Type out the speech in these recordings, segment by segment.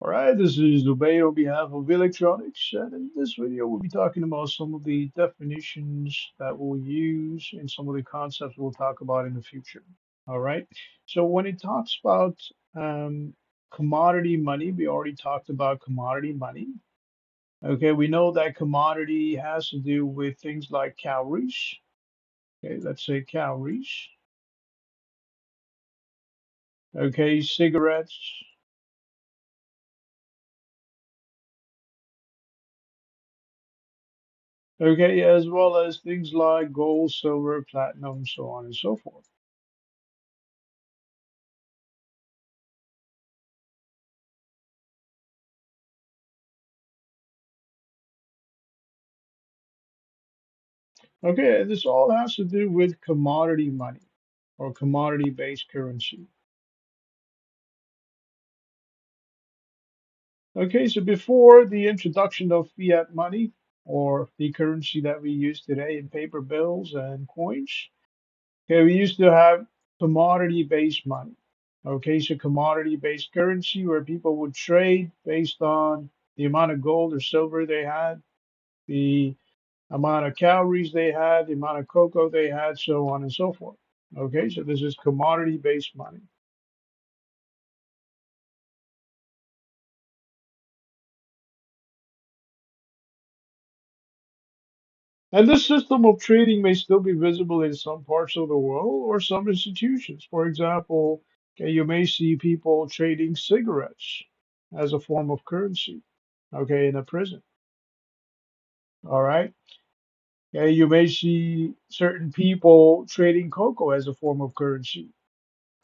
All right, this is Dubey on behalf of Electronics, and in this video, we'll be talking about some of the definitions that we'll use and some of the concepts we'll talk about in the future. All right, so when it talks about um, commodity money, we already talked about commodity money. Okay, we know that commodity has to do with things like calories. Okay, let's say calories. Okay, cigarettes. Okay, as well as things like gold, silver, platinum, so on and so forth. Okay, this all has to do with commodity money or commodity-based currency. Okay, so before the introduction of fiat money or the currency that we use today in paper bills and coins, okay, we used to have commodity-based money. Okay, so commodity-based currency where people would trade based on the amount of gold or silver they had, the amount of calories they had, the amount of cocoa they had, so on and so forth. Okay, so this is commodity-based money. And this system of trading may still be visible in some parts of the world or some institutions. For example, okay, you may see people trading cigarettes as a form of currency, okay, in a prison. All right. Okay, you may see certain people trading cocoa as a form of currency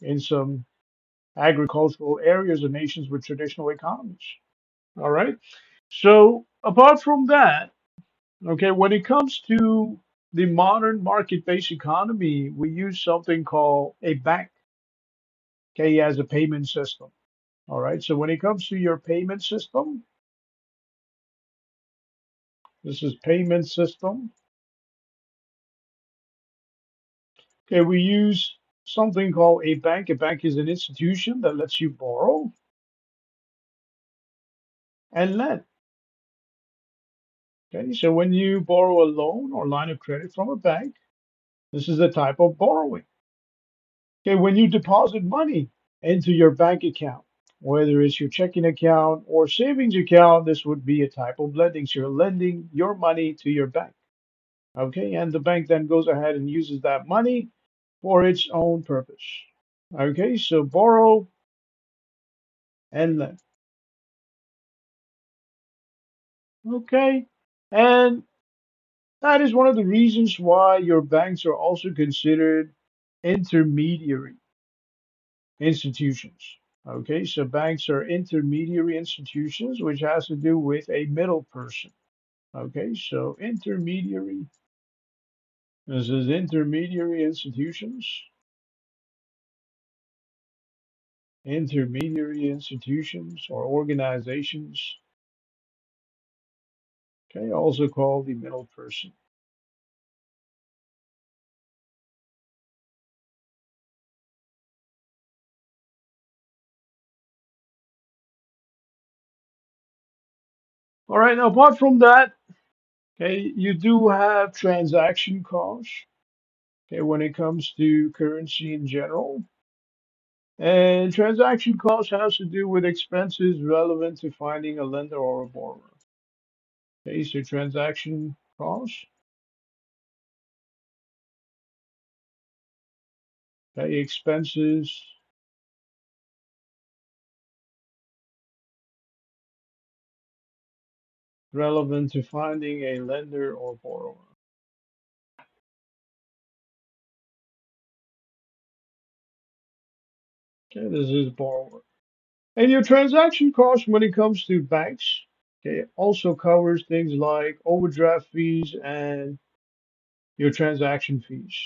in some agricultural areas or nations with traditional economies. All right. So apart from that, okay, when it comes to the modern market-based economy, we use something called a bank, okay, as a payment system. All right. So when it comes to your payment system, this is payment system. Okay, we use something called a bank. A bank is an institution that lets you borrow and lend. Okay, so when you borrow a loan or line of credit from a bank, this is a type of borrowing. Okay, when you deposit money into your bank account, whether it's your checking account or savings account, this would be a type of lending. So you're lending your money to your bank. Okay, and the bank then goes ahead and uses that money for its own purpose. Okay, so borrow and lend. Okay, and that is one of the reasons why your banks are also considered intermediary institutions. Okay, so banks are intermediary institutions, which has to do with a middle person. Okay, so intermediary, this is intermediary institutions, intermediary institutions or organizations, okay, also called the middle person. All right, now apart from that, okay, you do have transaction costs, okay, when it comes to currency in general. And transaction cost has to do with expenses relevant to finding a lender or a borrower. Okay, so transaction costs, okay, expenses relevant to finding a lender or borrower. Okay, this is borrower. And your transaction cost when it comes to banks, okay, also covers things like overdraft fees and your transaction fees.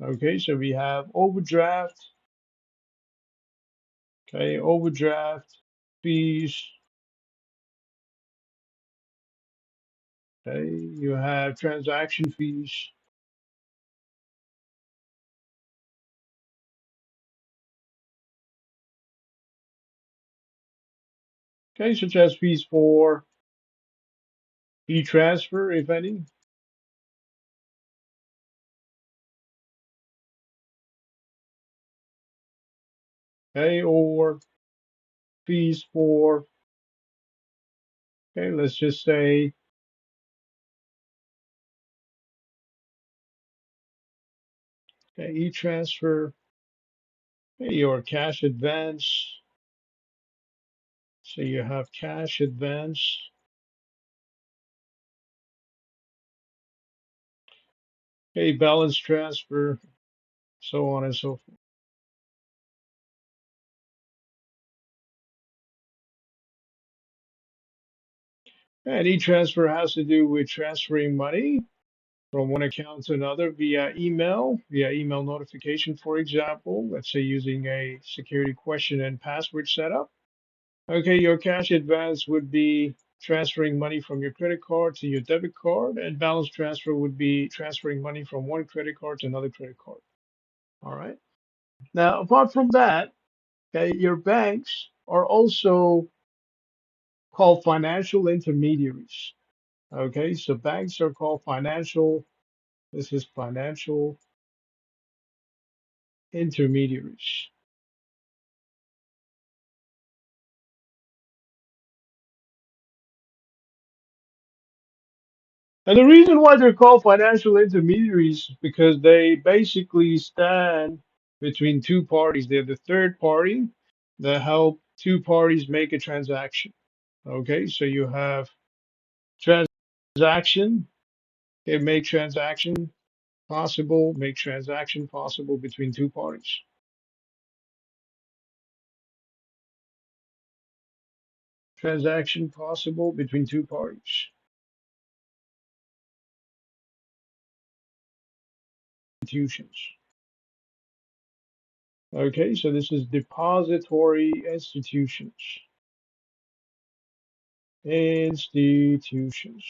Okay, so we have overdraft, okay, overdraft fees. Okay, you have transaction fees. Okay, such as fees for e-transfer, if any. Okay, or fees for, okay, let's just say, okay, e-transfer, okay, your cash advance. So you have cash advance, okay, balance transfer, so on and so forth. And e-transfer has to do with transferring money from one account to another via email notification, for example, let's say using a security question and password setup. Okay, your cash advance would be transferring money from your credit card to your debit card, and balance transfer would be transferring money from one credit card to another credit card. All right. Now, apart from that, okay, your banks are also called financial intermediaries. Okay, so banks are called financial, this is financial intermediaries. And the reason why they're called financial intermediaries is because they basically stand between two parties. They're the third party that help two parties make a transaction. Okay, so you have transaction, they make transaction possible between two parties. Transaction possible between two parties. Institutions. Okay, so this is depository institutions. Institutions.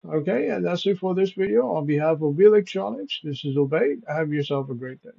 Okay, and that's it for this video. On behalf of V Electronics, this is Obey. Have yourself a great day.